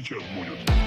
сейчас будет.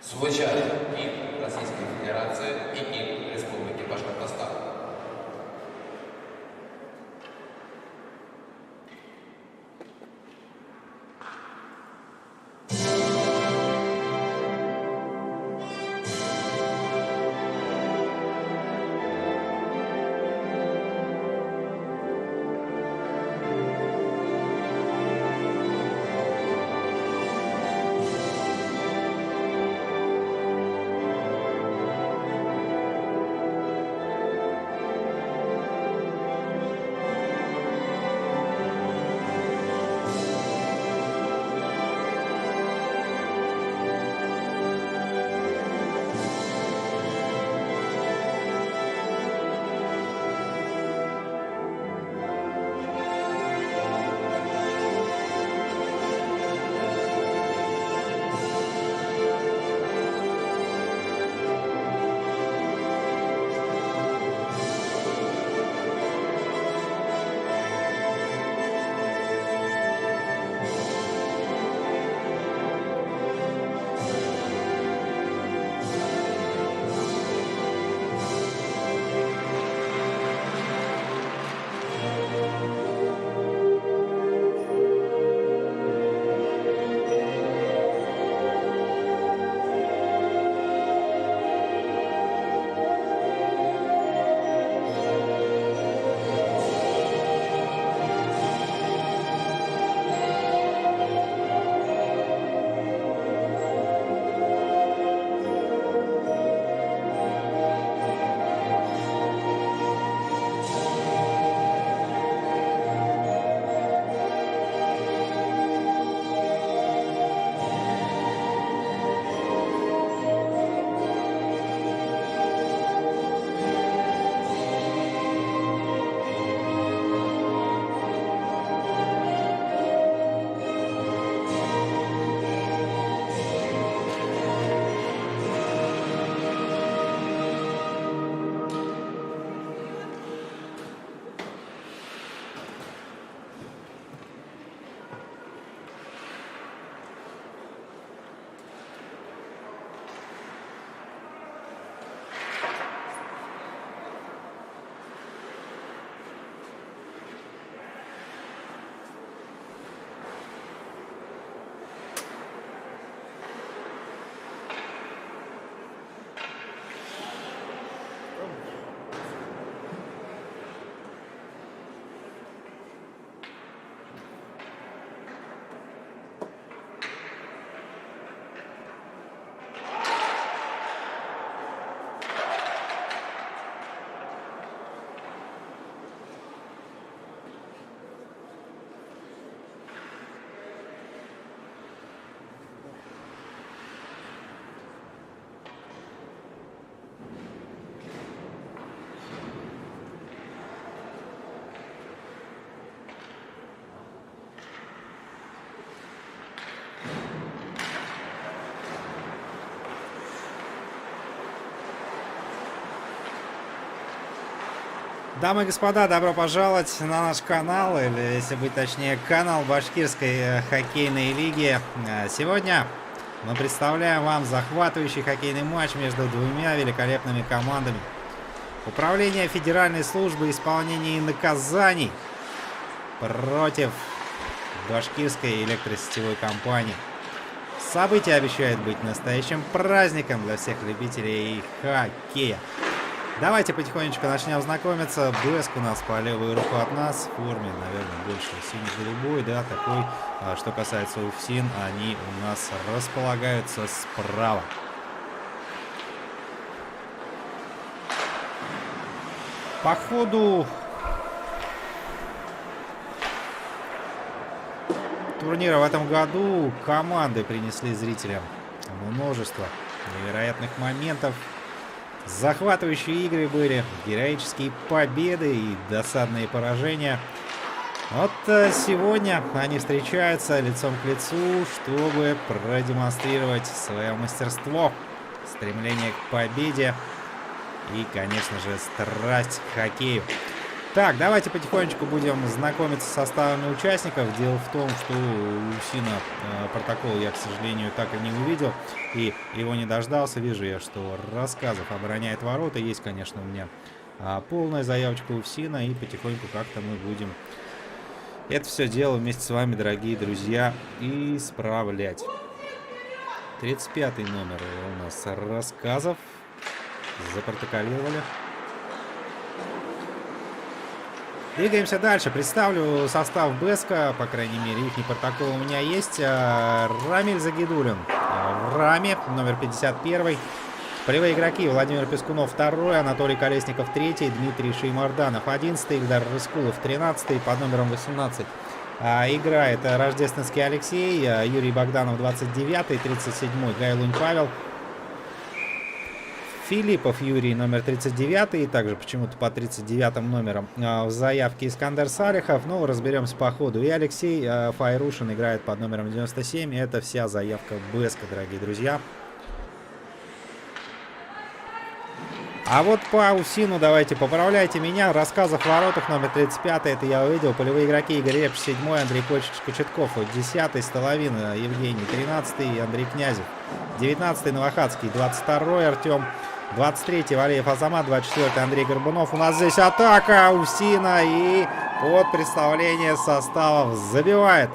Звучали гимн Российской Федерации и гимн Республики Башкортостан. Дамы и господа, добро пожаловать на наш канал, или, если быть точнее, канал Башкирской хоккейной лиги. Сегодня мы представляем вам захватывающий хоккейный матч между двумя великолепными командами. Управление Федеральной службы исполнения наказаний против Башкирской электросетевой компании. Событие обещает быть настоящим праздником для всех любителей хоккея. Давайте потихонечку начнем знакомиться. Бэск у нас по левую руку от нас. В форме, наверное, больше синий-голубой, да, такой. Что касается УФСИН, они у нас располагаются справа. По ходу турнира в этом году команды принесли зрителям множество невероятных моментов. Захватывающие игры были, героические победы и досадные поражения. Вот сегодня они встречаются лицом к лицу, чтобы продемонстрировать свое мастерство, стремление к победе и, конечно же, страсть к хоккею. Так, давайте потихонечку будем знакомиться с составами участников. Дело в том, что у УФСИНа протокол я, к сожалению, так и не увидел. И его не дождался. Вижу я, что Рассказов обороняет ворота. Есть, конечно, у меня полная заявочка УФСИНа. И потихоньку как-то мы будем это все дело вместе с вами, дорогие друзья, исправлять. 35-й номер у нас Рассказов. Запротоколировали. Двигаемся дальше. Представлю состав Бэска, по крайней мере, их протокол у меня есть. Рамиль Загидулин в раме, номер 51. Полевые игроки: Владимир Пескунов 2, Анатолий Колесников 3, Дмитрий Шеймарданов 11, Ильдар Рыскулов 13 под номером 18. Играет Рождественский Алексей, Юрий Богданов 29, 37, Гайлунь Павел. Филиппов Юрий, номер 39, и также почему-то по 39 номерам в заявке Искандер Салихов. Ну, разберемся по ходу. И Алексей Файрушин играет под номером 97. Это вся заявка Бэска, дорогие друзья. А вот по УФСИНу давайте поправляйте меня. Рассказов в воротах, номер 35, это я увидел. Полевые игроки: Игорь Репш 7, Андрей Кочетков 10, Столовин Евгений 13, Андрей Князев 19, Новохадский 22, Артем 23, Валеев Азамат 24, Андрей Горбунов. У нас здесь атака УФСИНа, и под представление составов забивает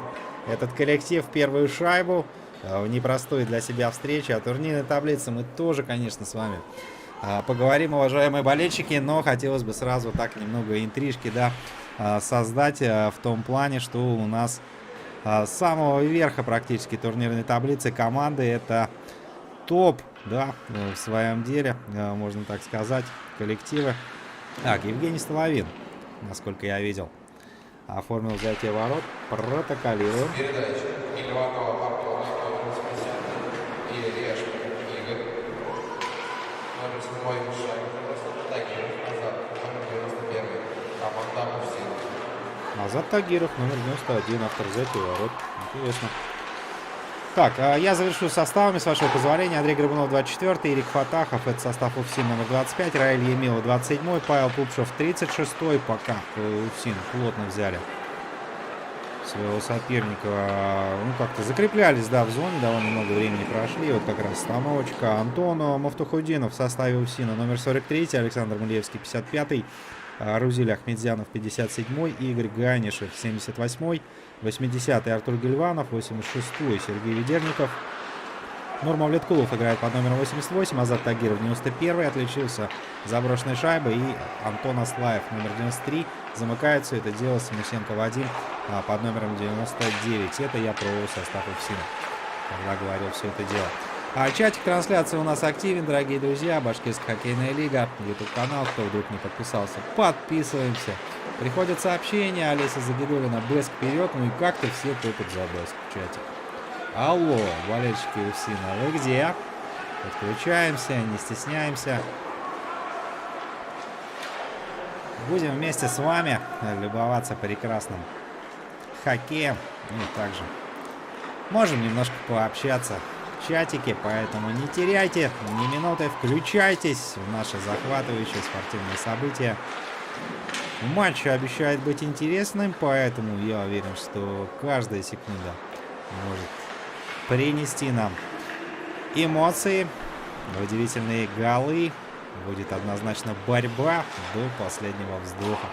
этот коллектив первую шайбу в непростой для себя встрече. О турнирной таблице мы тоже, конечно, с вами поговорим, уважаемые болельщики, но хотелось бы сразу так немного интрижки, да, создать в том плане, что у нас с самого верха практически турнирной таблицы команды — это топ, да, в своем деле, можно так сказать, коллективы. Так, Евгений Столовин, насколько я видел, оформил взятие ворот. Протоколируем. Передача Мильвакова Артура, номер 80. И Решк Игорь. Номер 7 Шайб. Тагиров Азат, номер 91. Команда УФСИН. Азат Тагиров, номер 91, автор взятия ворот. Интересно. Так, я завершу составами, с вашего позволения. Андрей Горбунов 24, Ирик Фатахов, это состав УФСИН, номер 25, Раиль Емилов 27, Павел Пупшев 36, пока УФСИН плотно взяли своего соперника. Ну, как-то закреплялись, да, в зоне, довольно много времени прошли. Вот как раз остановочка. Антон Муфтухудинов в составе УФСИНа, номер 43, Александр Мулевский 55, Рузиль Ахмедзянов 57, Игорь Ганишев 78, 80-й Артур Гельванов, 86-й Сергей Ведерников. Нурмов Леткулов играет под номером 88, Азат Тагиров 91-й, отличился заброшенной шайбой, и Антон Аслаев, номер 93, замыкает все это дело Самусенко Вадим под номером 99. Это я про состав УФСИНа, когда говорил все это дело. Чатик трансляции у нас активен, дорогие друзья. Башкирская хоккейная лига, YouTube канал, кто вдруг не подписался, подписываемся. Приходят сообщения: Олеся Загидулина, Бэск вперед. Ну и как-то все топят за Бэск в чате. Алло, болельщики УФСИНа, вы где? Подключаемся, не стесняемся. Будем вместе с вами любоваться прекрасным хоккеем. И также можем немножко пообщаться в чатике, поэтому не теряйте ни минуты, включайтесь в наши захватывающие спортивные события. Матч обещает быть интересным, поэтому я уверен, что каждая секунда может принести нам эмоции, удивительные голы. Будет однозначно борьба до последнего вздоха.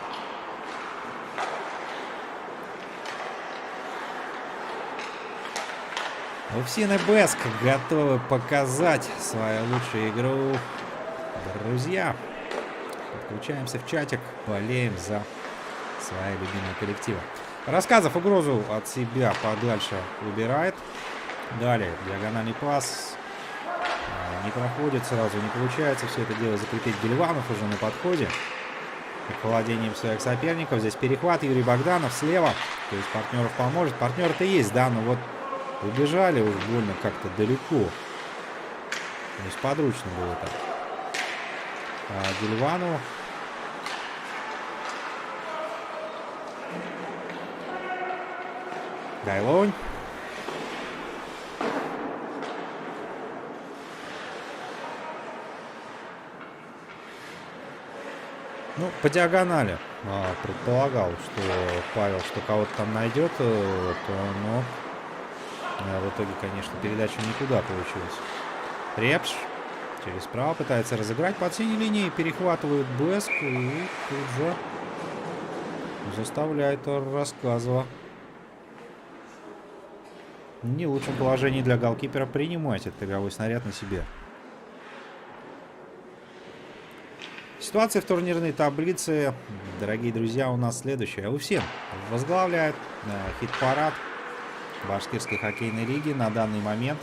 Уфсин и Бэск готовы показать свою лучшую игру. Друзья, подключаемся в чатик, болеем за свои любимые коллективы. Рассказов угрозу от себя подальше убирает. Далее диагональный пас. Не проходит сразу, не получается все это дело закрепить. Гильванов уже на подходе. Под владением своих соперников. Здесь перехват. Юрий Богданов слева. То есть партнеров поможет. Партнер-то есть, да, но вот убежали уж больно как-то далеко. Несподручно было так. Гильвану. Гайлонь. Ну, по диагонали предполагал, что Павел, что кого-то там найдет, но в итоге, конечно, передача никуда получилась. Репш через право пытается разыграть под синей линией, перехватывает Бэск и тут же заставляет Рассказова в не лучшем положении для голкипера принимать этот игровой снаряд на себе. Ситуация в турнирной таблице, дорогие друзья, у нас следующая. Уфсин возглавляет хит-парад Башкирской хоккейной лиги на данный момент.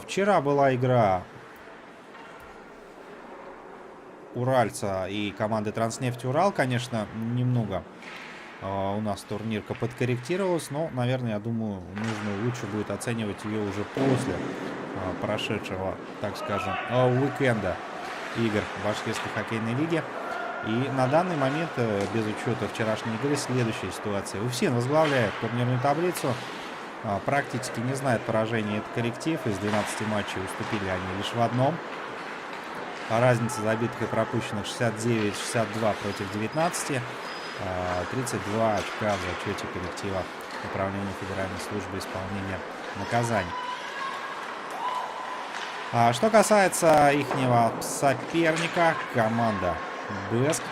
Вчера была игра Уральца и команды Транснефть Урал. Конечно, немного у нас турнирка подкорректировалась, но, наверное, я думаю, лучше будет оценивать ее уже после прошедшего, так скажем, уикенда игр Башкирской хоккейной лиги. И на данный момент, без учета вчерашней игры, следующая ситуация. Уфсин возглавляет турнирную таблицу. Практически не знает поражения этот коллектив. Из 12 матчей уступили они лишь в одном. Разница забитых и пропущенных 69-62 против 19. 32 очка в зачете коллектива Управления Федеральной службы исполнения наказаний. Что касается ихнего соперника, команда Бэск,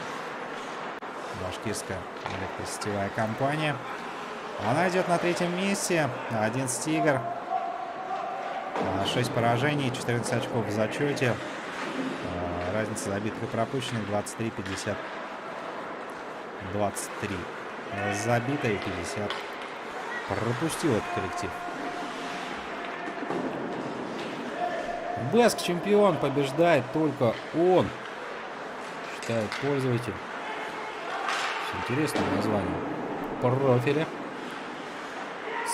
башкирская электросетевая компания, она идет на третьем месте, 11 игр, 6 поражений, 14 очков в зачете, разница забитых и пропущенных 23-50, 23 забито и 50 пропустил этот коллектив. Бэск чемпион, побеждает только он, считает пользователь. Интересное название. Профиля.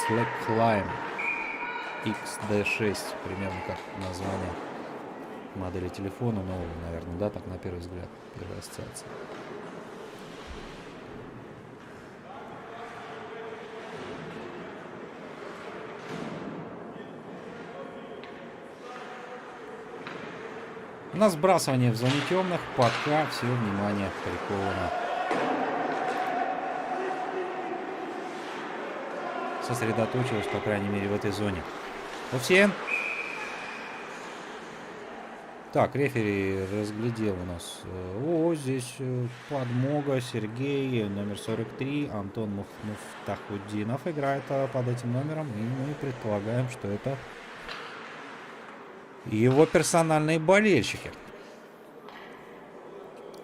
Slackline XD6. Примерно как название модели телефона нового, наверное, да, так на первый взгляд. Первая ассоциация. У нас сбрасывание в зоне темных, пока все внимание приковано. Сосредоточилось, по крайней мере, в этой зоне. Уфсин. Так, рефери разглядел у нас. О, здесь подмога. Сергей, номер 43, Антон Муфтахуддинов играет под этим номером. И мы предполагаем, что это его персональные болельщики.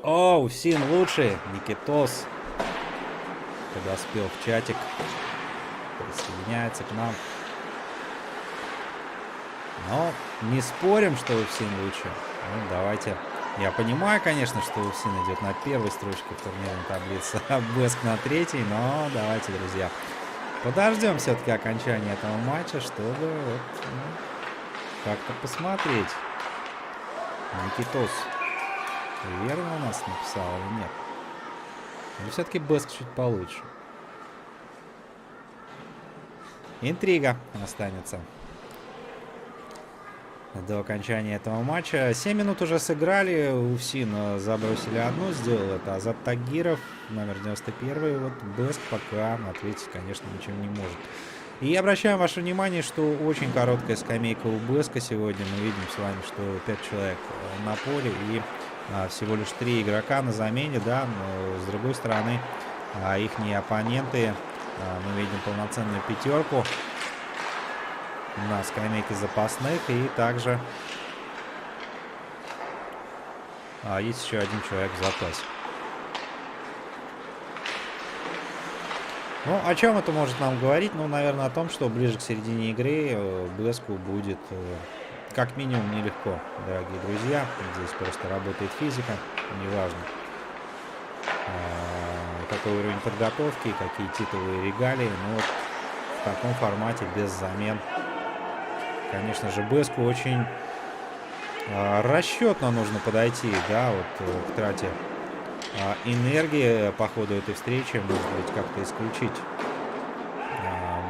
О, Уфсин лучший. Никитос подоспел в чатик. Присоединяется к нам. Но не спорим, что Уфсин лучше. Ну, давайте. Я понимаю, конечно, что Уфсин идет на первой строчке в турнирной таблице, а Бэск на третьей. Но давайте, друзья, подождем все-таки окончания этого матча, чтобы вот, как-то посмотреть. Никитос верно у нас написал или нет? Или все-таки Бэск чуть получше? Интрига останется до окончания этого матча. 7 минут уже сыграли. УФСИН забросили одну. Сделал это Азат Тагиров, номер 91. Вот Бэск пока ответить, конечно, ничем не может. И обращаем ваше внимание, что очень короткая скамейка у Бэска сегодня. Мы видим с вами, что 5 человек на поле и всего лишь 3 игрока на замене, да, но с другой стороны, ихние оппоненты, мы видим полноценную пятерку на скамейке запасных, и также есть еще один человек в запасе. Ну, о чем это может нам говорить? Ну, наверное, о том, что ближе к середине игры Бэску будет как минимум нелегко, дорогие друзья. Здесь просто работает физика, неважно, какой уровень подготовки, какие титулы и регалии. Но вот в таком формате, без замен, конечно же, Бэску очень расчетно нужно подойти, да, вот к трате энергии по ходу этой встречи, может быть, как-то исключить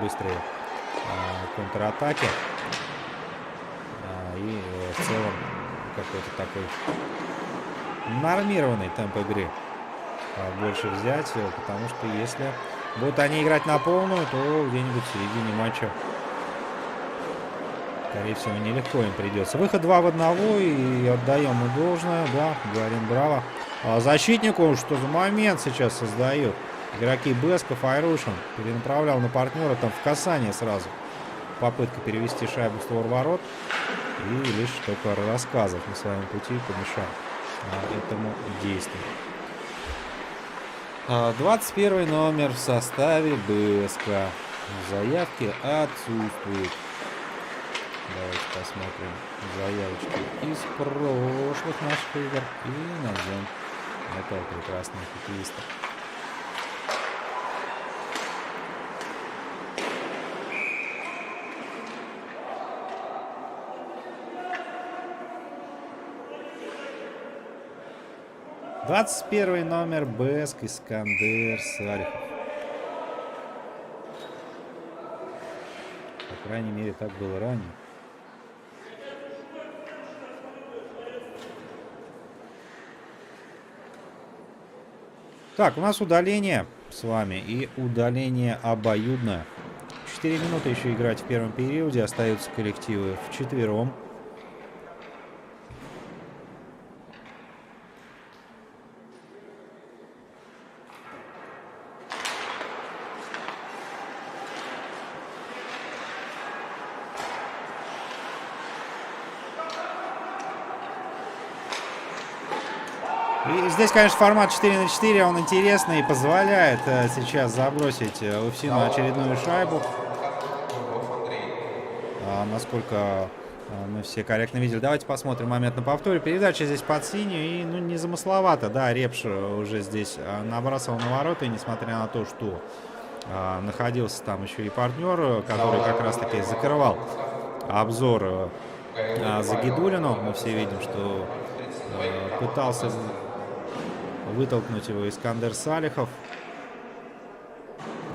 быстрые контратаки и в целом какой-то такой нормированный темп игры больше взять, потому что если будут они играть на полную, то где-нибудь в середине матча, скорее всего, нелегко им придется. Выход 2 в 1, и отдаем мы должное, да, говорим браво защитнику. Что за момент сейчас создает игроки Бэска. Файрушин перенаправлял на партнера, там в касание сразу попытка перевести шайбу в створ ворот, и лишь только рассказов на своем пути помешал этому действию. 21 номер в составе Бэска. Заявки отсутствуют. Давайте посмотрим заявочки из прошлых наших игр и найдем этого прекрасного хоккеиста. «21 номер Бэск Искандер Салихов». По крайней мере, так было ранее. Так, у нас удаление с вами, и удаление обоюдное. 4 минуты еще играть в первом периоде, остаются коллективы вчетвером. И здесь, конечно, формат 4 на 4, он интересный и позволяет сейчас забросить УФСИНу очередную шайбу. Насколько мы все корректно видели. Давайте посмотрим момент на повторе. Передача здесь под синюю, и ну, не замысловато. Да, Репш уже здесь набрасывал на ворота, и несмотря на то, что находился там еще и партнер, который как раз-таки закрывал обзор Загидулину. Мы все видим, что пытался вытолкнуть его Искандер Салихов.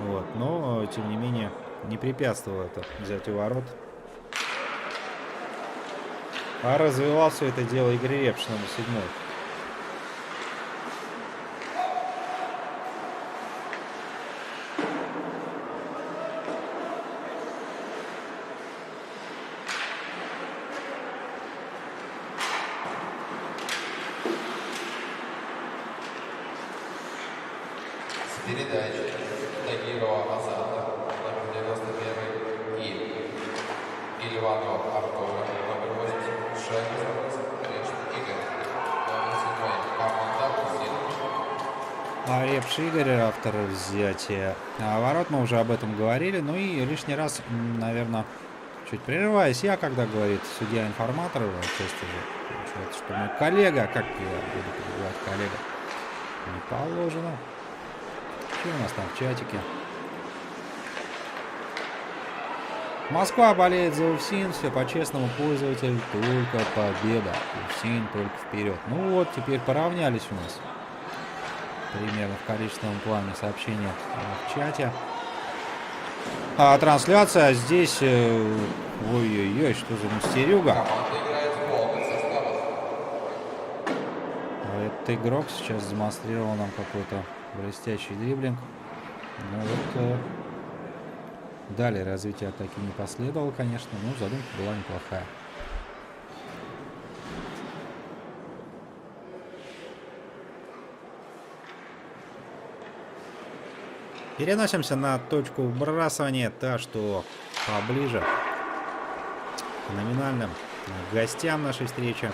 Вот, но, тем не менее, не препятствовало это взятию ворот. А развивал все это дело Игорь Репш, номер 7. Передача Тагирова Азата, номер 91, и Ильванов Артура, номер 86, Репш Игорь, номер 7, команда УФСИН. Репш Игорь, автор взятия ворот, мы уже об этом говорили. Ну и лишний раз, наверное, чуть прерываюсь я, когда говорит судья-информатор, отчасти же получается, что мой коллега, как я буду перебивать коллега, не положено. Что у нас там в чатике? Москва болеет за УФСИН, все по-честному, пользователь, только победа. УФСИН только вперед. Ну вот, теперь поравнялись у нас примерно в количественном плане сообщения в чате. Трансляция здесь, ой-ой-ой, что за мастерюга. игрок сейчас демонстрировал нам какой-то блестящий дриблинг. Но вот далее развитие атаки не последовало, конечно, но задумка была неплохая. Переносимся на точку вбрасывания, та, что поближе к номинальным гостям нашей встречи.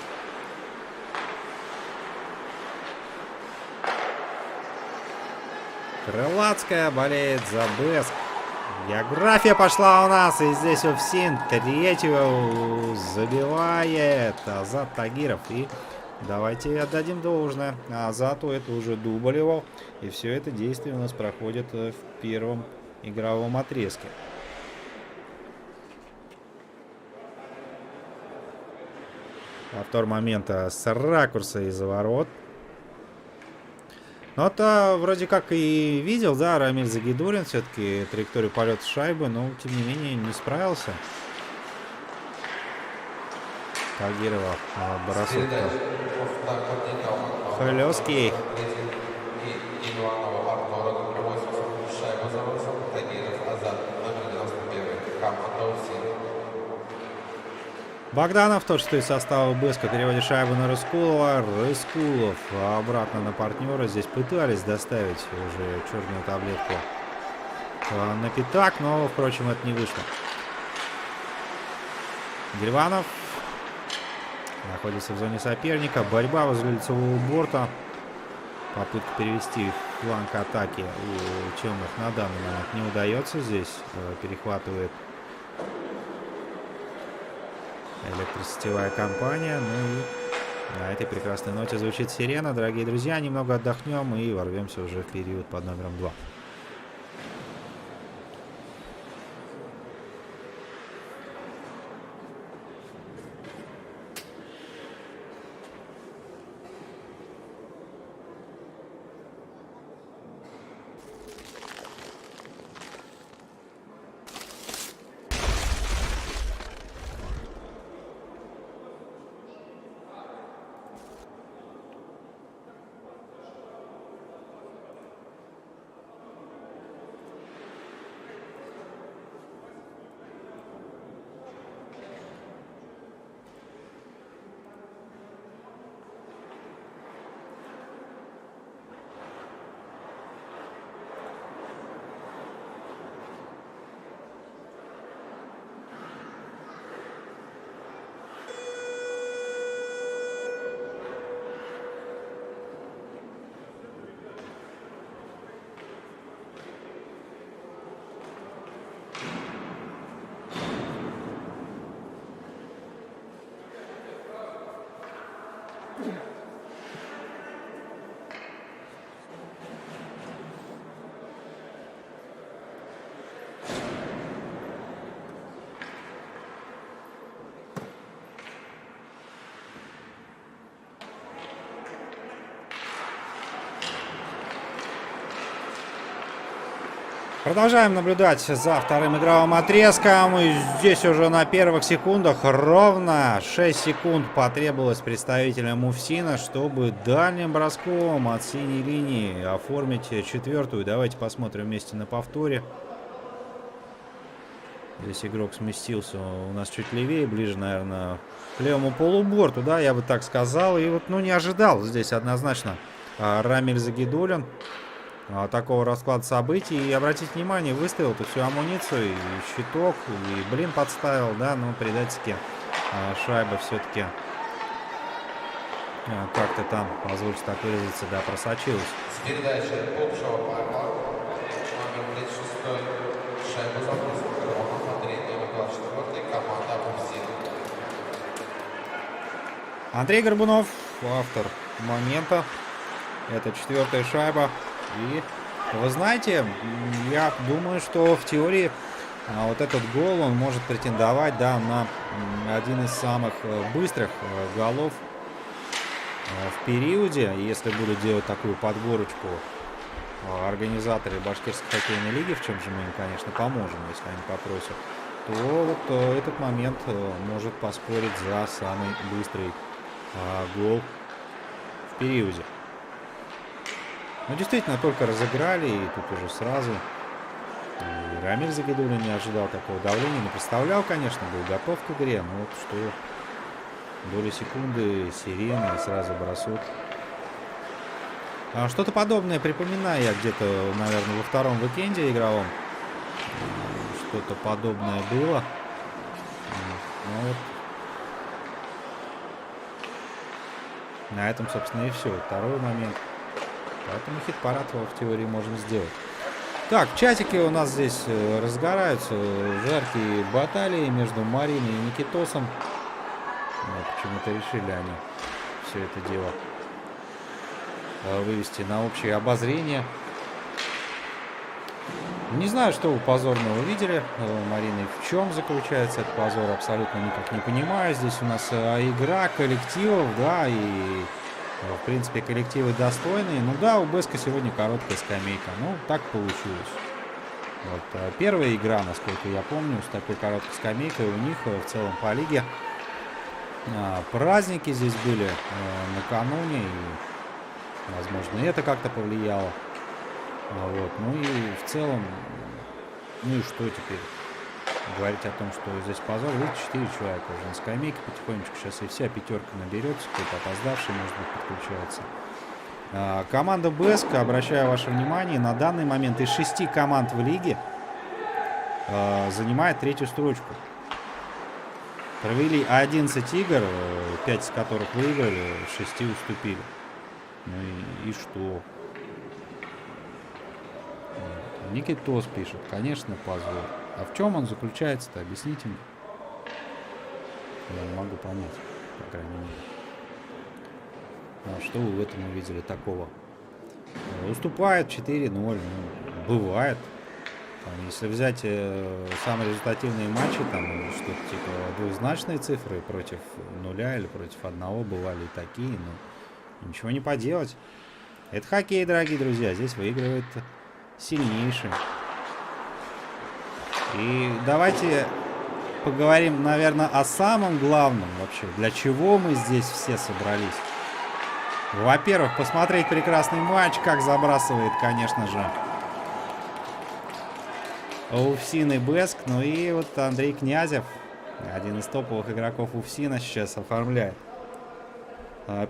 Крылатская болеет за Бэск. География пошла у нас, и здесь Уфсин третьего забивает Азат Тагиров. И давайте отдадим должное Азату, это уже дубль его. И все это действие у нас проходит в первом игровом отрезке. Повтор момента с ракурса из-за ворот. Ну, это вроде как и видел, да, Рамиль Загидуллин все-таки траекторию полета шайбы, но тем не менее не справился. Тагирова бросок. Хлёсткий. Богданов, тот, что из состава Бэска, переводит шайбу на Рыскулова. Рыскулов обратно на партнера. Здесь пытались доставить уже черную таблетку на пятак, но, впрочем, это не вышло. Гильванов находится в зоне соперника. Борьба возле лицевого борта. Попытка перевести фланг атаки у темных на данный момент не удается. Здесь перехватывает электросетевая компания. Ну и на этой прекрасной ноте звучит сирена. Дорогие друзья, немного отдохнем и ворвемся уже в период под номером 2. Продолжаем наблюдать за вторым игровым отрезком. И здесь уже на первых секундах ровно 6 секунд потребовалось представителям Уфсина, чтобы дальним броском от синей линии оформить четвертую. Давайте посмотрим вместе на повторе. Здесь игрок сместился у нас чуть левее, ближе, наверное, к левому полуборту, да, я бы так сказал. И вот, ну, не ожидал здесь однозначно Рамиль Загидуллин такого расклада событий. И обратите внимание, выставил эту всю амуницию, и щиток, и блин подставил, да, но предательски шайба все-таки как-то там, позвольте так выразиться, да, просочилась. С передачи Попшева номер 36, шайбу забросил Громов, Андрей, номер 24, команда Уфсин. Андрей Горбунов, автор момента. Это четвертая шайба. И вы знаете, я думаю, что в теории вот этот гол, он может претендовать, да, на один из самых быстрых голов в периоде. Если будут делать такую подборочку организаторы Башкирской хоккейной лиги, в чем же мы им, конечно, поможем, если они попросят, то вот этот момент может поспорить за самый быстрый гол в периоде. Ну, действительно, только разыграли, и тут уже сразу. И Рамиль Загидуллин не ожидал такого давления. Не представлял, конечно, был готов к игре, но вот что доли секунды, сирена, и сразу бросок. Что-то подобное припоминаю я где-то, наверное, во втором уикенде игровом. Что-то подобное было. Ну, вот. На этом, собственно, и все. Второй момент. Поэтому хит-парад в теории можем сделать. Так, в чатике у нас здесь разгораются жаркие баталии между Мариной и Никитосом. Почему-то решили они все это дело вывести на общее обозрение. Не знаю, что вы позорного увидели, Марина, в чем заключается этот позор, абсолютно никак не понимаю. Здесь у нас игра коллективов, да, и в принципе коллективы достойные. Ну да, у Беска сегодня короткая скамейка, ну так получилось. Вот, первая игра, насколько я помню, с такой короткой скамейкой у них в целом по лиге. Праздники здесь были накануне, и, возможно, это как-то повлияло. Вот. Ну и в целом, ну и что теперь? Говорить о том, что здесь позор. Видите, 4 человека уже на скамейке потихонечку. Сейчас и вся пятерка наберется, кто-то опоздавший, может быть, подключается. Команда БСК, обращаю ваше внимание, на данный момент из 6 команд в лиге занимает третью строчку. Провели 11 игр, 5 из которых выиграли, 6 уступили. Ну и что? Никитос пишет, конечно, позор. А в чем он заключается-то? Объясните мне. Я не могу понять, по крайней мере. Что вы в этом увидели такого? Уступает 4-0. Ну, бывает. Там, если взять самые результативные матчи, там что-то типа двузначные цифры против нуля или против одного, бывали и такие, но ничего не поделать. Это хоккей, дорогие друзья. Здесь выигрывает сильнейший. И давайте поговорим, наверное, о самом главном вообще. Для чего мы здесь все собрались? Во-первых, посмотреть прекрасный матч, как забрасывает, конечно же, УФСИН и Бэск. Ну и вот Андрей Князев, один из топовых игроков УФСИНа, сейчас оформляет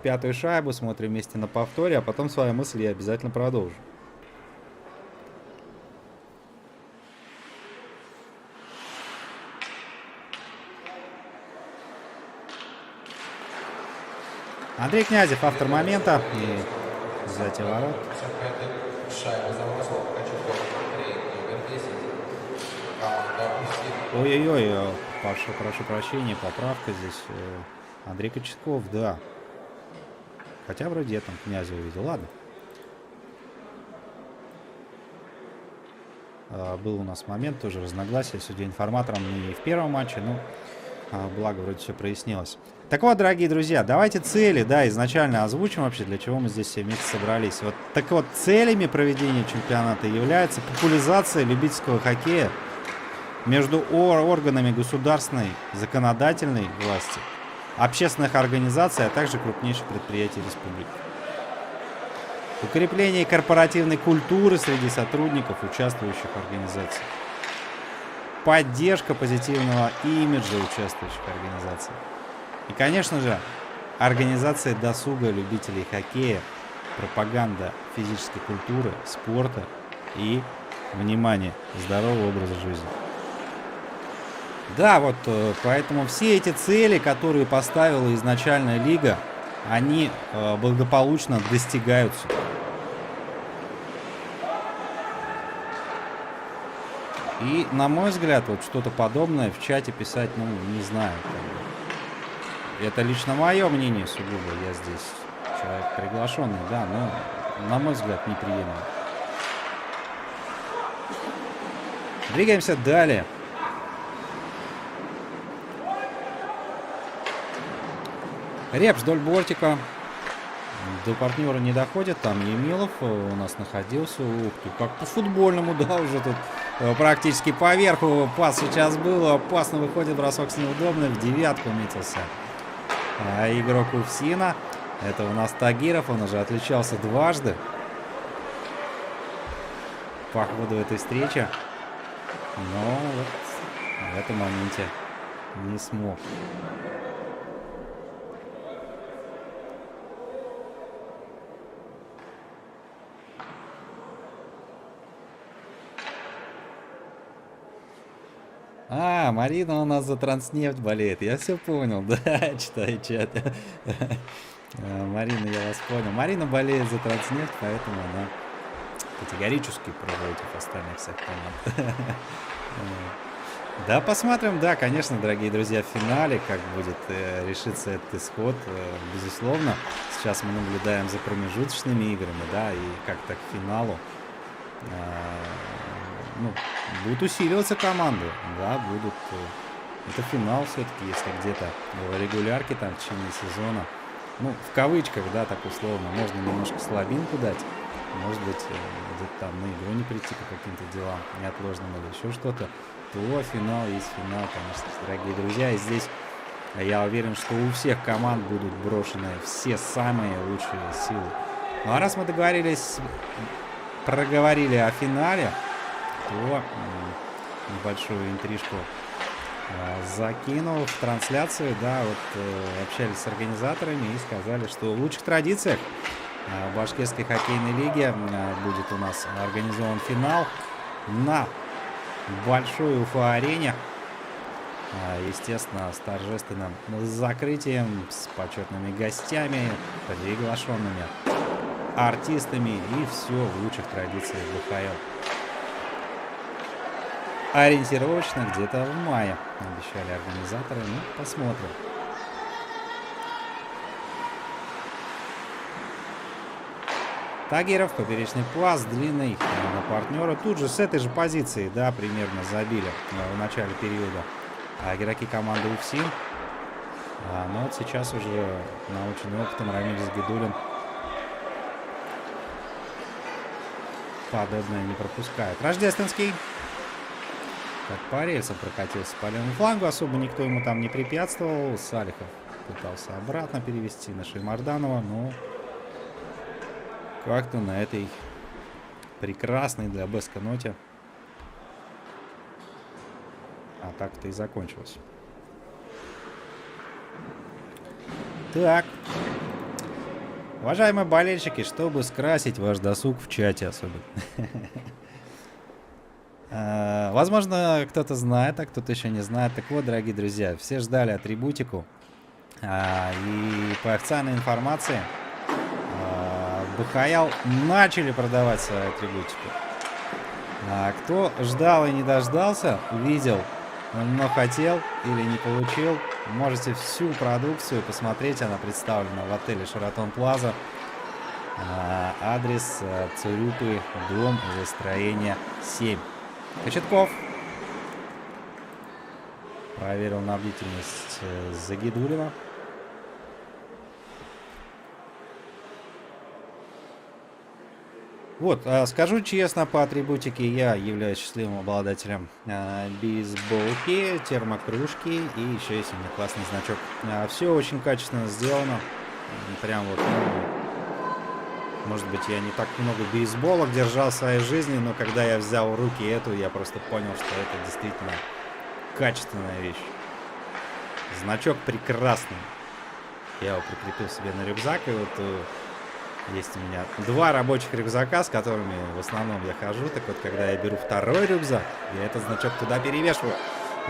пятую шайбу. Смотрим вместе на повторе, а потом свою мысль я обязательно продолжу. Андрей Князев, автор момента. И сзади ворот. Ой-ой-ой, прошу прощения, поправка здесь. Андрей Кочетков, да. Хотя вроде я там Князя увидел. Ладно. Был у нас момент тоже разногласия. Судья информатором не в первом матче, но благо вроде все прояснилось. Так вот, дорогие друзья, давайте цели, да, изначально озвучим вообще, для чего мы здесь все вместе собрались. Вот, так вот, целями проведения чемпионата является популяризация любительского хоккея между органами государственной, законодательной власти, общественных организаций, а также крупнейших предприятий республики. Укрепление корпоративной культуры среди сотрудников участвующих организаций. Поддержка позитивного имиджа участвующих организаций. И, конечно же, организация досуга любителей хоккея, пропаганда физической культуры, спорта и, внимание, здорового образа жизни. Да, вот поэтому все эти цели, которые поставила изначально Лига, они благополучно достигаются. И, на мой взгляд, вот что-то подобное в чате писать, ну, не знаю. Это лично мое мнение сугубо. Я здесь человек приглашенный, да, но, на мой взгляд, неприемлемо. Двигаемся далее. Репс вдоль бортика. До партнера не доходит. Там Емилов у нас находился. Ух ты, как по футбольному, да, уже тут практически поверху. Пас сейчас был. Опасно выходит, бросок с неудобный. В девятку метился игрок УФСИНа. Это у нас Тагиров. Он уже отличался дважды по ходу этой встречи. Но вот в этом моменте не смог. А, Марина у нас за Транснефть болеет. Я все понял, да, читаю чат. Марина, я вас понял. Марина болеет за Транснефть, поэтому она категорически против остальных всех команд. Да, посмотрим, да, конечно, дорогие друзья, в финале, как будет решиться этот исход, безусловно. Сейчас мы наблюдаем за промежуточными играми, да, и как-то к финалу ну, будут усиливаться команды, да, будут. Это финал все-таки, если где-то в регулярке там в течение сезона, ну, в кавычках, да, так условно, можно немножко слабинку дать, может быть, где-то там на игру не прийти по каким-то делам неотложным или еще что-то, то финал есть финал, конечно, дорогие друзья. И здесь я уверен, что у всех команд будут брошены все самые лучшие силы. Ну а раз мы проговорили о финале, то небольшую интрижку закинул в трансляцию. Да, вот общались с организаторами и сказали, что в лучших традициях Башкирской хоккейной лиги будет у нас организован финал на большой Уфа-арене. Естественно, с торжественным закрытием, с почетными гостями, приглашенными артистами и все в лучших традициях БХЛ. Ориентировочно где-то в мае обещали организаторы. Ну, посмотрим. Тагиров, поперечный пас, длинный на партнера. Тут же с этой же позиции, да, примерно забили в начале периода игроки команды УФСИН. Но вот сейчас уже наученный опытом Рамиль Загидуллин подобное не пропускает. Рождественский, как по рельсам прокатился по левому флангу, особо никто ему там не препятствовал. Салихов пытался обратно перевести на Шеймарданова, но как-то на этой прекрасной для Беска ноте атака-то и закончилась. Так. Уважаемые болельщики, чтобы скрасить ваш досуг в чате особенно. Возможно, кто-то знает, а кто-то еще не знает. Так вот, дорогие друзья, все ждали атрибутику. И по официальной информации БХЛ начали продавать свою атрибутику. Кто ждал и не дождался, увидел, но хотел или не получил, можете всю продукцию посмотреть. Она представлена в отеле Шератон Плаза. Адрес Цурюпы, дом застроения 7. Кочетков проверил на бдительность Загидуллина. Вот, скажу честно, по атрибутике я являюсь счастливым обладателем бейсболки, термокружки и еще есть у меня классный значок. Все очень качественно сделано. Прям вот, может быть, я не так много бейсболок держал в своей жизни, но когда я взял в руки эту, я просто понял, что это действительно качественная вещь. Значок прекрасный. Я его прикрепил себе на рюкзак, и вот есть у меня 2 рабочих рюкзака, с которыми в основном я хожу. Так вот, когда я беру второй рюкзак, я этот значок туда перевешиваю.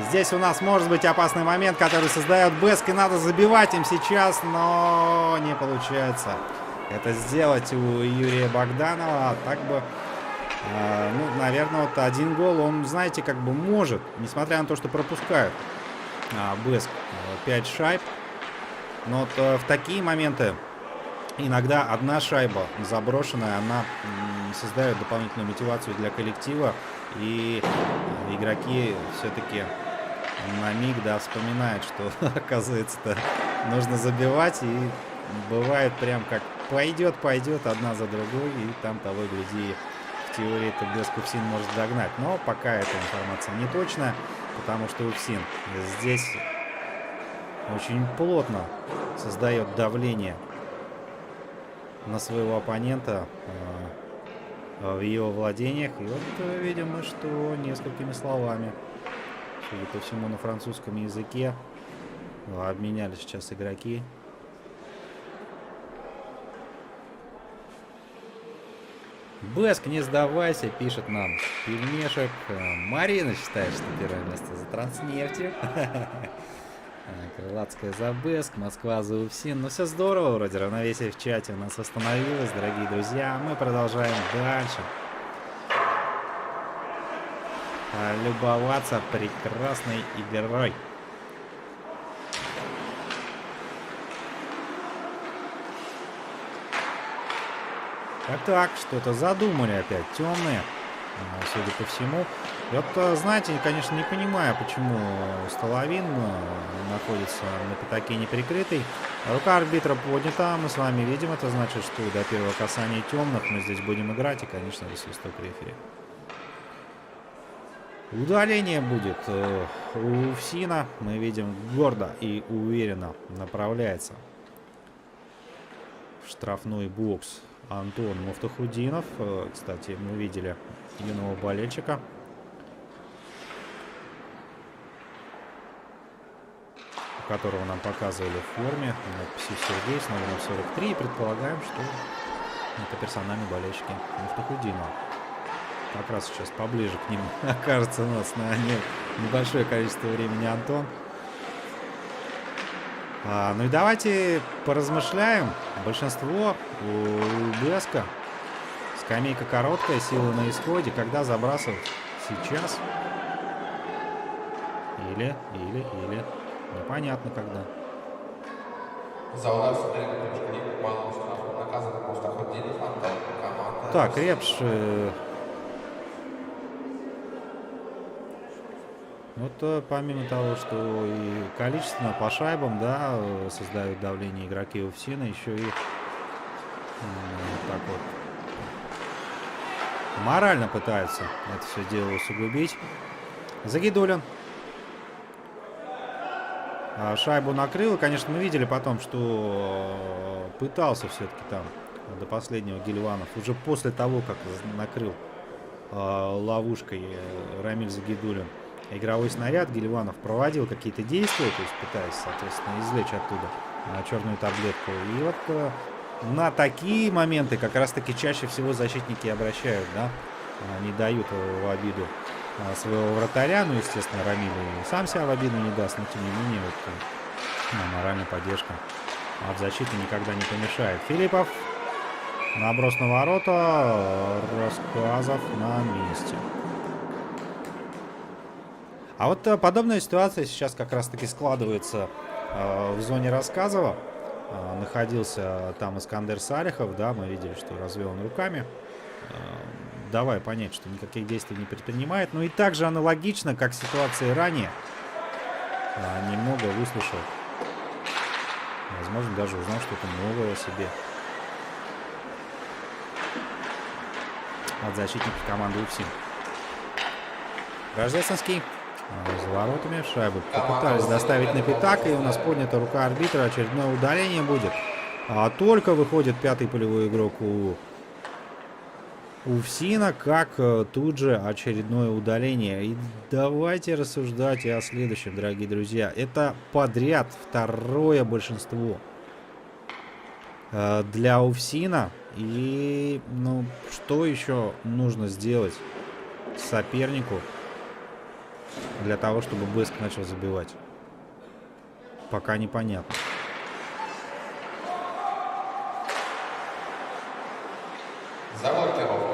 Здесь у нас может быть опасный момент, который создает Беск, и надо забивать им сейчас, но не получается это сделать у Юрия Богданова. Так бы, ну, наверное, вот 1 гол он, знаете, как бы может, несмотря на то, что пропускает Беск 5 шайб. Но вот в такие моменты иногда одна шайба заброшенная, она создает дополнительную мотивацию для коллектива, и игроки все-таки на миг, да, вспоминают, что, оказывается-то, нужно забивать, и бывает прям как пойдет одна за другой, и там того и гляди, в теории это Беск УФСИН может догнать. Но пока эта информация не точная, потому что УФСИН здесь очень плотно создает давление на своего оппонента, в его владениях. И вот видим мы, что несколькими словами, судя по всему, на французском языке обменялись сейчас игроки. Бэск, не сдавайся, пишет нам Пельмешек. Марина считает, что первое место за Транснефтью. Крылатская за Бэск, Москва за УФСИН. Ну все здорово, вроде равновесие в чате у нас восстановилось, дорогие друзья. Мы продолжаем дальше любоваться прекрасной игрой. Так, что-то задумали опять темные, судя по всему. И вот, знаете, конечно, не понимаю, почему Столовин находится на пятаке неприкрытый. Рука арбитра поднята, мы с вами видим, это значит, что до первого касания темных мы здесь будем играть, и, конечно же, свисток рефери. Удаление будет у УФСИНа, мы видим, гордо и уверенно направляется в штрафной бокс Антон Муфтахудинов. Кстати, мы видели юного болельщика, которого нам показывали в форме, надписью Сергей с номером 43. И предполагаем, что это персональные болельщики Муфтахудинова. Как раз сейчас поближе к ним окажется у нас на небольшое количество времени Антон. Ну и давайте поразмышляем. Большинство у Бэска. Скамейка короткая, сила на исходе. Когда забрасывать? Сейчас? Или. Непонятно когда. За удар в клинику малого штрафа наказан Муфтахудинов Антон. Команда. Так, Репш. Вот помимо того, что и количественно по шайбам, да, создают давление игроки УФСИНа, еще и так вот морально пытаются это все дело усугубить. Загидулин шайбу накрыл. Конечно, мы видели потом, что пытался все-таки там до последнего Гильванов. Уже после того, как накрыл ловушкой Рамиль Загидулин игровой снаряд, Гильванов проводил какие-то действия, то есть пытаясь, соответственно, извлечь оттуда черную таблетку. И вот на такие моменты как раз-таки чаще всего защитники обращают, да, не дают в обиду своего вратаря. Ну, естественно, Рамиль и сам себя в обиду не даст, но тем не менее вот, моральная поддержка от защиты никогда не помешает. Филиппов, наброс на ворота, Рассказов на месте. А вот подобная ситуация сейчас как раз-таки складывается в зоне Рассказова. Находился там Искандер Салихов, да, мы видели, что развел он руками, давая понять, что никаких действий не предпринимает. Ну и также аналогично, как в ситуации ранее, немного выслушал, возможно, даже узнал что-то новое о себе от защитников команды УФСИН. Рождественский за воротами, шайбу попытались доставить на пятак, и у нас поднята рука арбитра, очередное удаление будет. Только выходит пятый полевой игрок у УФСИНа, как тут же очередное удаление. И давайте рассуждать и о следующем, дорогие друзья. Это подряд второе большинство для УФСИНа. И, ну, что еще нужно сделать сопернику для того, чтобы Бэск начал забивать? Пока непонятно. За блокировку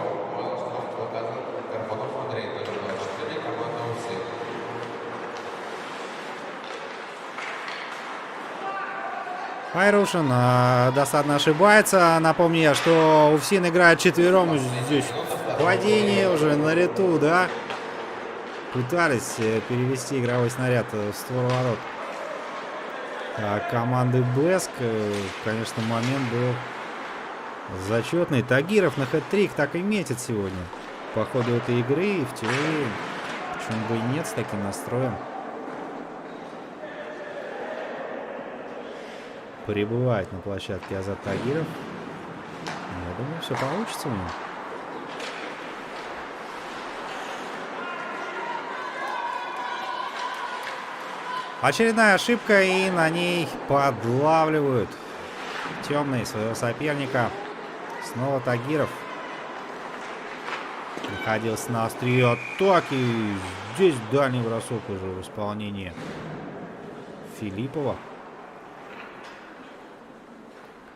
наказан Карпунов Андрей, номер 24, команда УФСИН. Айрушин досадно ошибается. Напомню я, что УФСИН играет четвером. Здесь падение уже на лету, да? Пытались перевести игровой снаряд в створ ворот команды Бэск. Конечно, момент был зачетный. Тагиров на хэт-трик так и метит сегодня по ходу этой игры. И в теории, почему бы и нет, с таким настроем прибывает на площадке Азат Тагиров. Я думаю, все получится у него. Очередная ошибка, и на ней подлавливают темные своего соперника. Снова Тагиров находился на острие атаки. Здесь дальний бросок уже в исполнении Филиппова.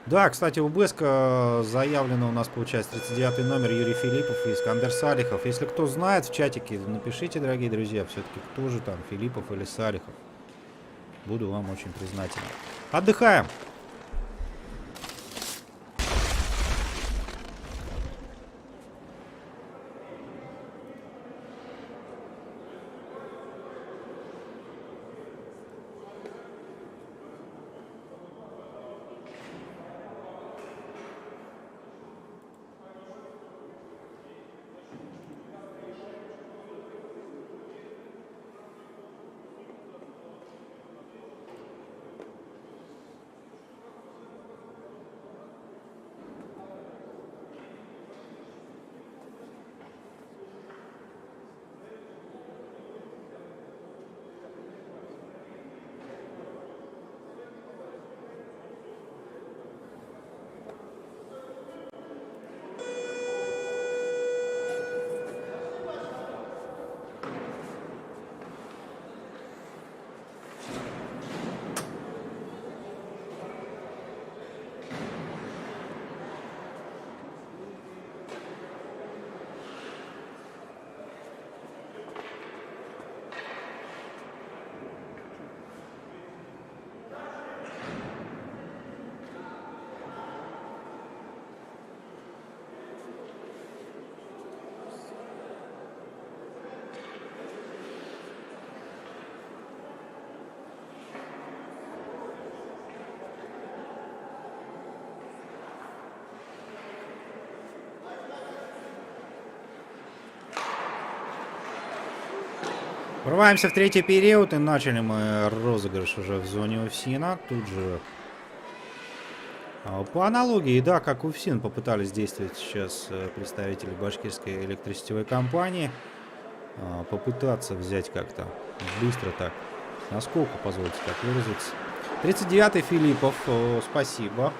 Да, кстати, у Беска заявлено у нас, получается, 39-й номер Юрий Филиппов и Искандер Салихов. Если кто знает в чатике, напишите, дорогие друзья, все-таки кто же там, Филиппов или Салихов. Буду вам очень признателен. Отдыхаем. Врываемся в третий период, и начали мы розыгрыш уже в зоне УФСИНа. Тут же по аналогии, да, как УФСИН попытались действовать сейчас представители башкирской электросетевой компании. Попытаться взять как-то быстро так, насколько, позвольте так выразиться. 39-й Филиппов, спасибо.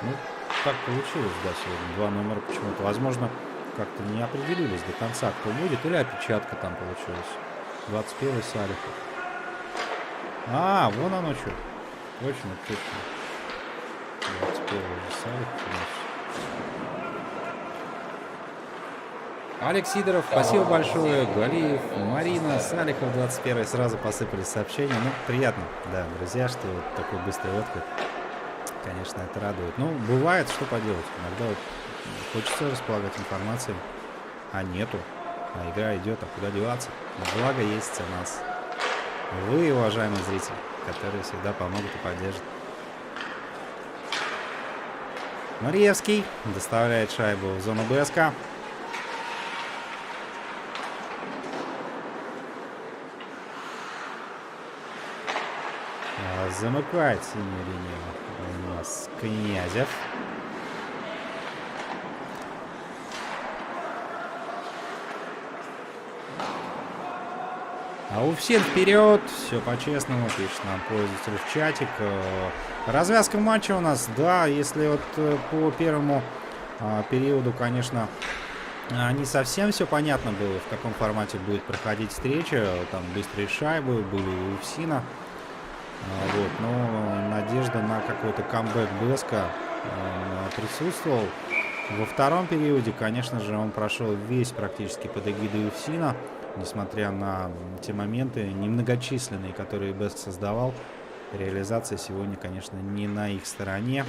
Ну, так получилось, да, сегодня. Два номера почему-то. Возможно, как-то не определились до конца, кто будет, или опечатка там получилась. 21-й Салихов. А, вон оно что. Точно, точно. 21-й Салихов у нас. Алекс Сидоров, спасибо большое. Галиев, Марина, Салихов, 21-й. Сразу посыпались сообщения. Ну, приятно, да, друзья, что вот такой быстрый отклик. Конечно, это радует. Ну, бывает, что поделать. Иногда вот хочется располагать информацией, а нету. А игра идет, а куда деваться? Но благо есть у нас вы, уважаемые зрители, которые всегда помогут и поддержат. Мариевский доставляет шайбу в зону БСК. Замыкает синюю линию у нас Князев. А УФСИН вперед, все по-честному, пишет нам пользователь в чатик. Развязка матча у нас, да, если вот по первому периоду, конечно, не совсем все понятно было, в каком формате будет проходить встреча. Там быстрые шайбы были у УФСИНа. Вот, но надежда на какой-то камбэк Беска присутствовал. Во втором периоде, конечно же, он прошел весь практически под эгидой УФСИНа, несмотря на те моменты немногочисленные, которые Беск создавал. Реализация сегодня, конечно, не на их стороне.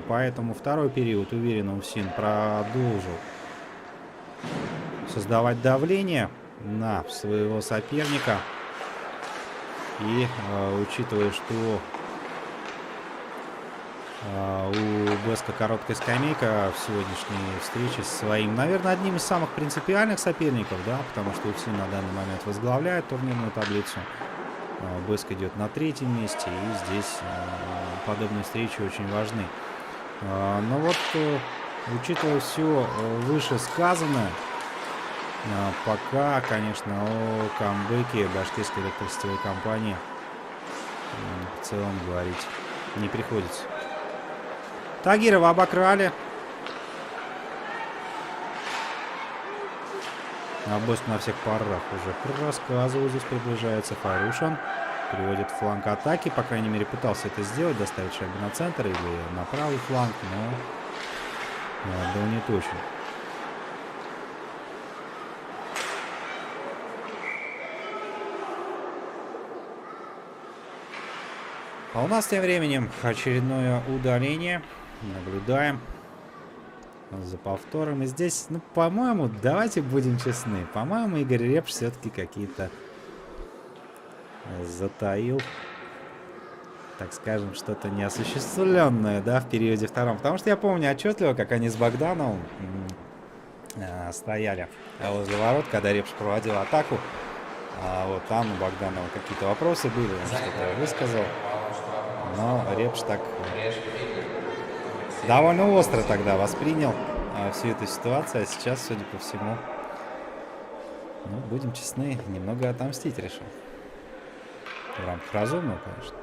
Поэтому второй период, уверенно, УФСИН продолжил создавать давление на своего соперника. И учитывая, что у Беска короткая скамейка в сегодняшней встрече со своим, наверное, одним из самых принципиальных соперников, да, потому что УФСИН на данный момент возглавляет турнирную таблицу. Беск идет на третьем месте, и здесь подобные встречи очень важны. Но вот, учитывая все вышесказанное, Пока, конечно, о камбэке башкирской электросетевой компании в целом говорить не приходится. Тагирова обокрали. А Боск на всех парах уже рассказывал. Здесь приближается Фарушан. Приводит фланг атаки. По крайней мере, пытался это сделать. Доставить шайбу на центр или на правый фланг. Но был не точен. А у нас тем временем очередное удаление. Наблюдаем за повтором. И здесь, ну, по-моему, давайте будем честны. По-моему, Игорь Репш все-таки какие-то затаил, так скажем, что-то неосуществленное, да, в периоде втором. Потому что я помню отчетливо, как они с Богдановым стояли возле ворот, когда Репш проводил атаку. Вот там у Богданова какие-то вопросы были, он что-то высказал. Но Репш так довольно остро тогда воспринял всю эту ситуацию. А сейчас, судя по всему, ну, будем честны, немного отомстить решил. В рамках разумного, конечно.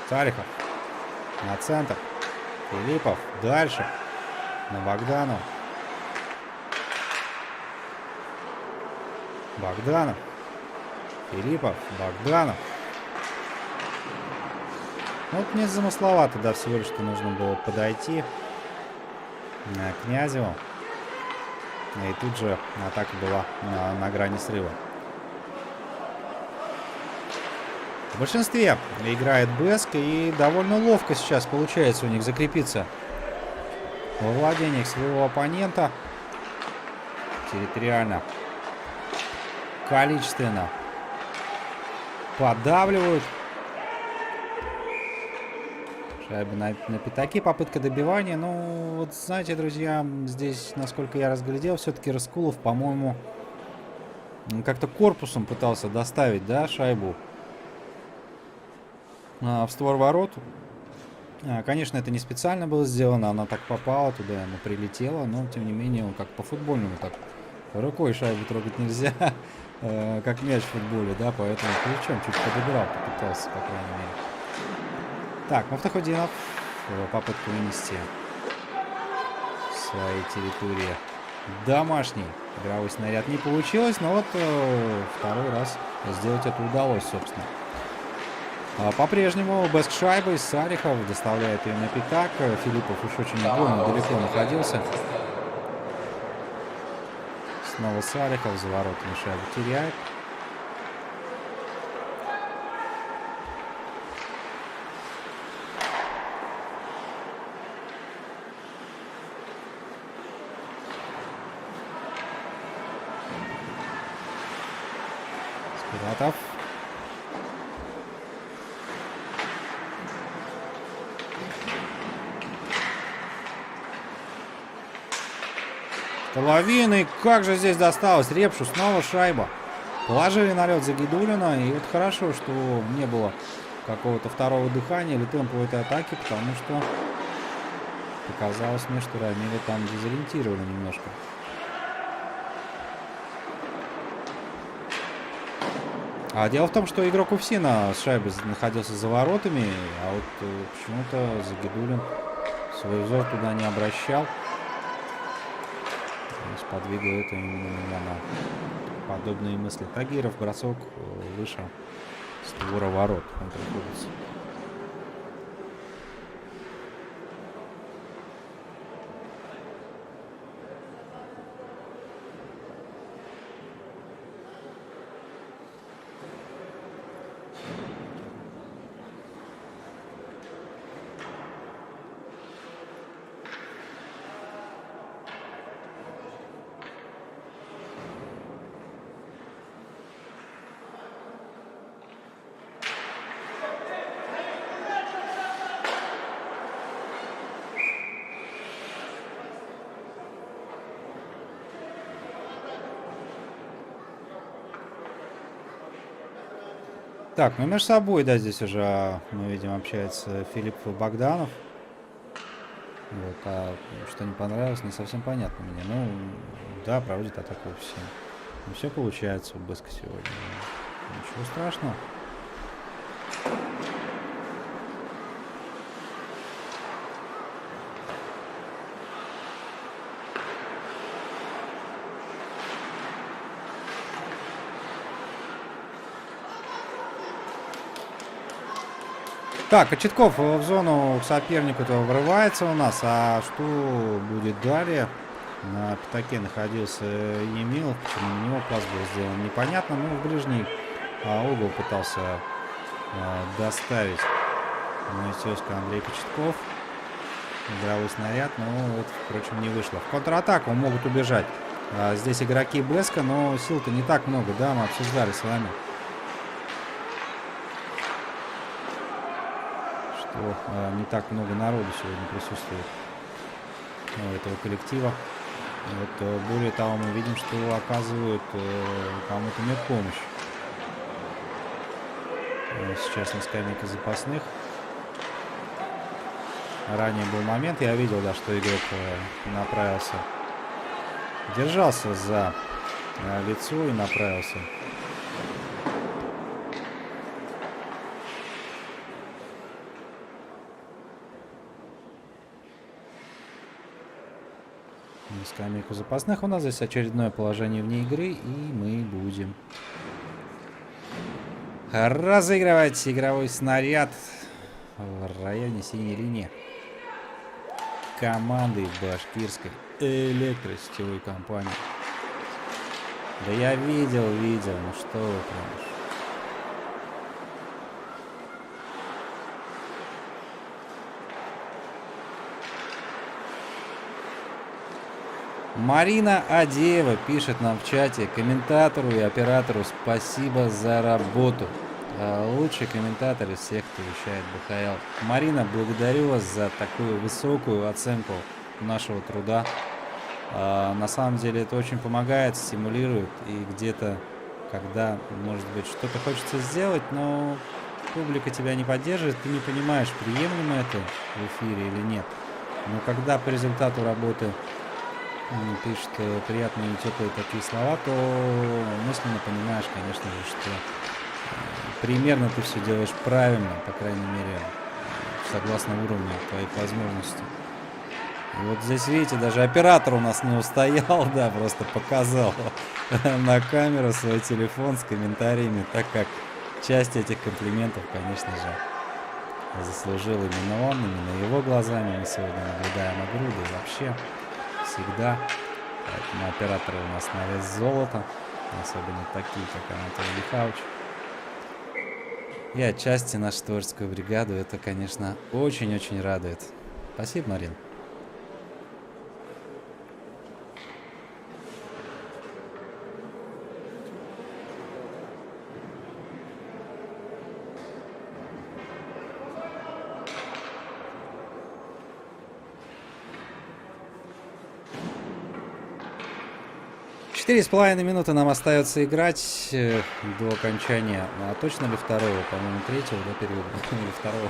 Цариков на центр. Филиппов дальше. На Богданов. Богданов. Филиппов. Богданов. Вот мне замысловато, да, всего лишь, что нужно было подойти к Князеву. И тут же атака была на грани срыва. В большинстве играет Беск, и довольно ловко сейчас получается у них закрепиться во владениях своего оппонента. Территориально, количественно подавливают. Шайба на пятаке, попытка добивания. Ну, вот знаете, друзья, здесь, насколько я разглядел, все-таки Раскулов, по-моему, как-то корпусом пытался доставить, да, шайбу в створ ворот. Конечно, это не специально было сделано, она так попала туда, она прилетела, но тем не менее, как по футбольному, так рукой шайбу трогать нельзя, как мяч в футболе, да, поэтому плечом чуть подыграл, попытался, по крайней мере. Так, Муфтахудинов, попытка вынести своей территории домашний игровой снаряд не получилось, но вот второй раз сделать это удалось, собственно. По-прежнему Беск шайбой, Салихов доставляет ее на пятак. Филиппов уж очень больно далеко находился. Снова Салихов за воротами шайбу теряет. Спиратов. Половины, как же здесь досталось Репшу, снова шайба. Положили на лед Загидулина, и вот хорошо, что не было какого-то второго дыхания или темпа этой атаки, потому что показалось мне, что Рамиля там дезориентировали немножко. А дело в том, что игрок Уфсина с шайбой находился за воротами, а вот почему-то Загидулин свой взор туда не обращал. Сподвигло это именно меня на подобные мысли. Тагиров, бросок выше створа ворот. Он приходится. Так, ну между собой, да, здесь уже, мы видим, общается Филипп Богданов. Вот, а что не понравилось, не совсем понятно мне. Ну, да, проводит атаку все. Ну, все получается у Беска сегодня. Ничего страшного. Так, Кочетков в зону к сопернику-то врывается у нас. А что будет далее? На пятаке находился Емилов. Почему на него пас был сделан, непонятно. Ну, в ближний угол пытался доставить Тезка Андрей Кочетков. Игровой снаряд, но это, впрочем, не вышло. В контратаку могут убежать здесь игроки Беска, но сил-то не так много, да, мы обсуждали с вами. Не так много народу сегодня присутствует у этого коллектива. Вот, более того, мы видим, что оказывают кому-то медпомощь. Сейчас на скамейке запасных. Ранее был момент, я видел, да, что игрок направился, держался за лицо и направился. На скамейку запасных. У нас здесь очередное положение вне игры, и мы будем разыгрывать игровой снаряд в районе синей линии команды башкирской электросетевой компании. Да я видел, ну что вы прям. Марина Адеева пишет нам в чате: комментатору и оператору спасибо за работу. Лучший комментатор из всех, кто вещает БХЛ. Марина, благодарю вас за такую высокую оценку нашего труда. На самом деле это очень помогает, стимулирует. И где-то, когда, может быть, что-то хочется сделать, но публика тебя не поддерживает, ты не понимаешь, приемлемо это в эфире или нет. Но когда по результату работы пишет приятные и теплые такие слова, то мысленно понимаешь, конечно же, что примерно ты все делаешь правильно, по крайней мере, согласно уровню твоих возможностей. И вот здесь, видите, даже оператор у нас не устоял, да, просто показал на камеру свой телефон с комментариями, так как часть этих комплиментов, конечно же, заслужил именно он, именно его глазами. Мы сегодня наблюдаем игру, да и вообще всегда. Поэтому операторы у нас на вес золота, особенно такие, как Анатолий Михайлович. И отчасти нашу творческую бригаду это, конечно, очень-очень радует. Спасибо, Марин. Четыре с половиной минуты нам остается играть до окончания. А точно ли второго? По-моему, третьего, да, периода? Или второго?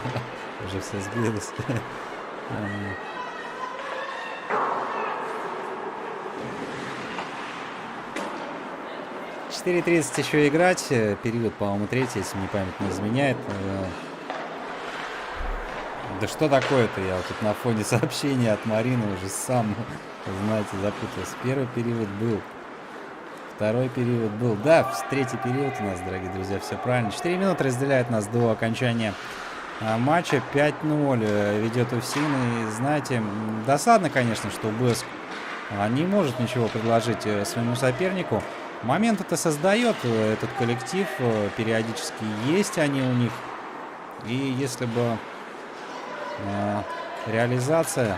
Уже все сбилось. 4:30 еще играть. Период, по-моему, третий, если мне память не изменяет. Да что такое-то? Я вот тут на фоне сообщения от Марины уже сам, знаете, запутался. Первый период был. Второй период был. Да, третий период у нас, дорогие друзья, все правильно. 4 минуты разделяет нас до окончания матча. 5-0 ведет УФСИН. И, знаете, досадно, конечно, что Бэск не может ничего предложить своему сопернику. Моменты-то создает этот коллектив. Периодически есть они у них. И если бы реализация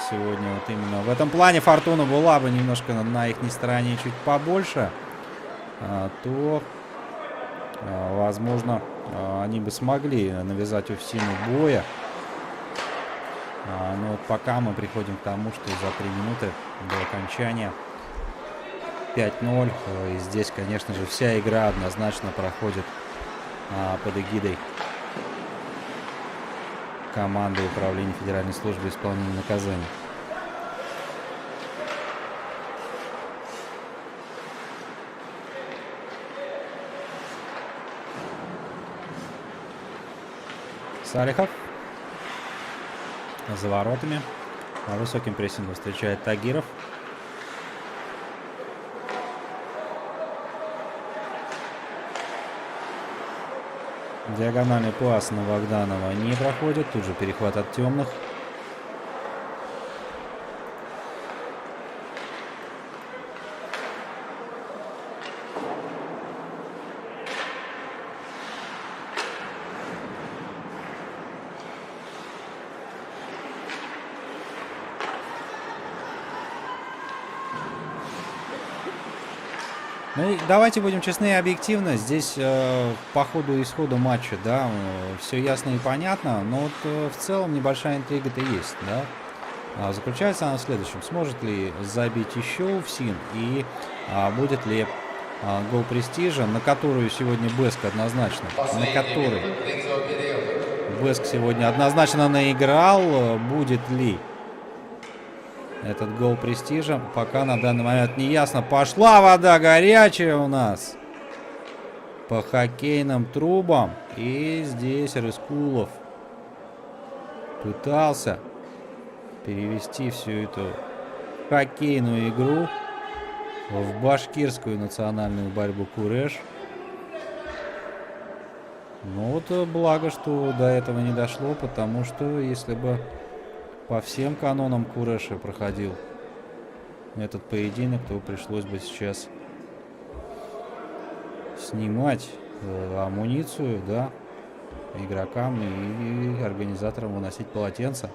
сегодня вот именно в этом плане Фортуна была бы немножко на их стороне чуть побольше, то, возможно, они бы смогли навязать УФСИНу боя. Но вот пока мы приходим к тому, что за 3 минуты до окончания 5-0. И здесь, конечно же, вся игра однозначно проходит под эгидой команды Управления Федеральной службы исполнения наказаний. Салихов за воротами. Высоким прессингом встречает Тагиров. Диагональный пас на Богданова не проходит. Тут же перехват от темных. Ну и давайте будем честны и объективны. Здесь по ходу исхода матча, да, все ясно и понятно, но вот в целом небольшая интрига-то есть, да. Заключается она в следующем: сможет ли забить еще УФСИН и будет ли гол престижа, на которую сегодня Бэск однозначно, на который Бэск сегодня однозначно наиграл, будет ли этот гол престижа, пока на данный момент не ясно. Пошла вода горячая у нас по хоккейным трубам. И здесь Рыскулов пытался перевести всю эту хоккейную игру в башкирскую национальную борьбу Куреш. Ну вот благо, что до этого не дошло, потому что если бы по всем канонам Куреша проходил этот поединок, то пришлось бы сейчас снимать амуницию, да, игрокам и организаторам выносить полотенца.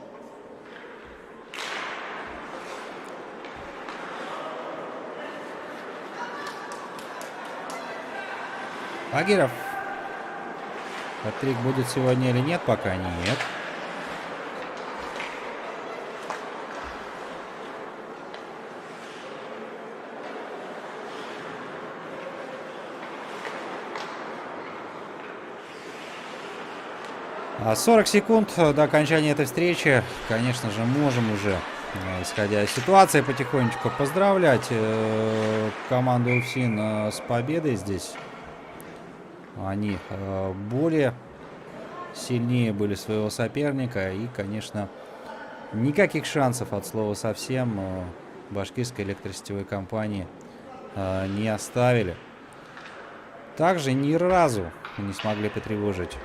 Тагиров. Хат-трик будет сегодня или нет, пока нет. А 40 секунд до окончания этой встречи. Конечно же, можем уже, исходя из ситуации, потихонечку поздравлять команду УФСИН с победой здесь. Они более сильнее были своего соперника. И, конечно, никаких шансов от слова совсем башкирской электросетевой компании не оставили. Также ни разу не смогли потревожить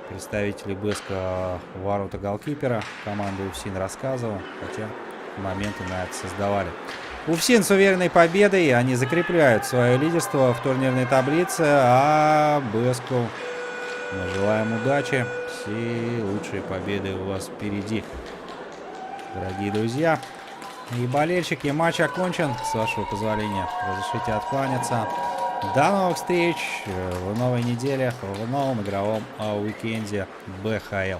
представители Бэска ворота голкипера. Команда УФСИН рассказывал, хотя моменты на это создавали. УФСИН с уверенной победой, они закрепляют свое лидерство в турнирной таблице, а Бэску мы желаем удачи. Все лучшие победы у вас впереди, дорогие друзья. И болельщики, матч окончен. С вашего позволения разрешите откланяться. До новых встреч в новой неделе, в новом игровом уикенде БХЛ.